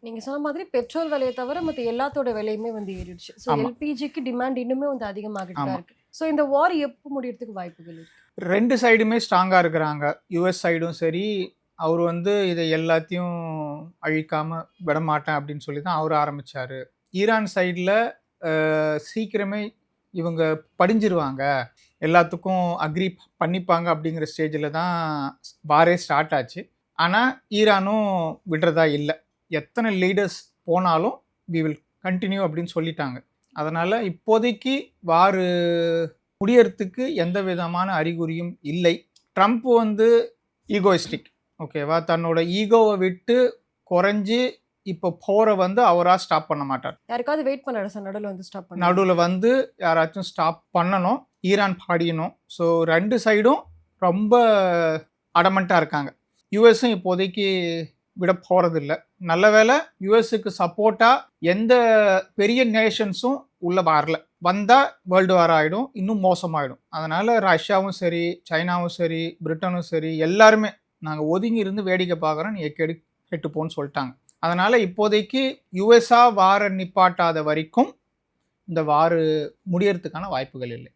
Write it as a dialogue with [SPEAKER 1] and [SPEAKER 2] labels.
[SPEAKER 1] நீங்க சொன்ன மாதிரி பெட்ரோல் விலையை தவிர மத்த எல்லாத்தோட விலையுமே வந்து ஏறிடுச்சு. ஸோ
[SPEAKER 2] ஆமா.
[SPEAKER 1] எல்பிஜிக்கு டிமாண்ட் இன்னுமே வந்து அதிகமாகிட்டு தான்
[SPEAKER 2] ஆமா.
[SPEAKER 1] இருக்கு. ஸோ இந்த வார் எப்போ முடியறதுக்கு வாய்ப்புகள் இருக்கு?
[SPEAKER 2] 2 சைடுமே ஸ்ட்ராங்கா இருக்கிறாங்க. யுஎஸ் சைடும் சரி, அவரு வந்து இத எல்லாத்தையும் அழிக்காம விடமாட்டேன் அப்படின்னு சொல்லி தான் அவரு ஆரம்பிச்சாரு. ஈரான் சைடுல சீக்கிரமே இவங்க படிஞ்சிருவாங்க. எல்லாத்துக்கும் அக்ரி பண்ணிப்பாங்க அப்படிங்கிற ஸ்டேஜ்ல தான் வாரே ஸ்டார்ட் ஆச்சு. ஆனா ஈரானும் விடுறதா இல்ல. எத்தனை லீடர்ஸ் போனாலும் வி வில் கன்டின்யூ அப்படின்னு சொல்லிட்டாங்க. அதனால இப்போதைக்கு வாரு முடியறதுக்கு எந்த விதமான அறிகுறியும் இல்லை. ட்ரம்ப் வந்து ஈகோயிஸ்டிக், ஓகேவா? தன்னோட ஈகோவை விட்டு குறைஞ்சு இப்போ போற வந்து அவரா ஸ்டாப் பண்ண மாட்டார்.
[SPEAKER 1] யாருக்காவது வெயிட் பண்ணாரு சார் நடுவுல வந்து ஸ்டாப் பண்ண?
[SPEAKER 2] நடுவில் வந்து யாராச்சும் ஸ்டாப் பண்ணணும், ஈரான் பாடியணும். ஸோ 2 சைடும் ரொம்ப அடமெண்ட்டாக இருக்காங்க. யூஎஸும் இப்போதைக்கு விட போகிறதில்ல. நல்ல வேளை யூஎஸ்க்கு சப்போர்ட்டாக எந்த பெரிய நேஷன்ஸும் உள்ள வரல. வந்தால் வேர்ல்டு வார் ஆகிடும், இன்னும் மோசமாகிடும். அதனால் ரஷ்யாவும் சரி, சைனாவும் சரி, பிரிட்டனும் சரி, எல்லாருமே நாங்கள் ஒதுங்கி இருந்து வேடிக்கை பார்க்குறோம், நீ கெட்டுப்போன்னு சொல்லிட்டாங்க. அதனால் இப்போதைக்கு யுஎஸ்ஆ வார நிப்பாட்டாத வரைக்கும் இந்த வார் முடியறதுக்கான வாய்ப்புகள் இல்லை.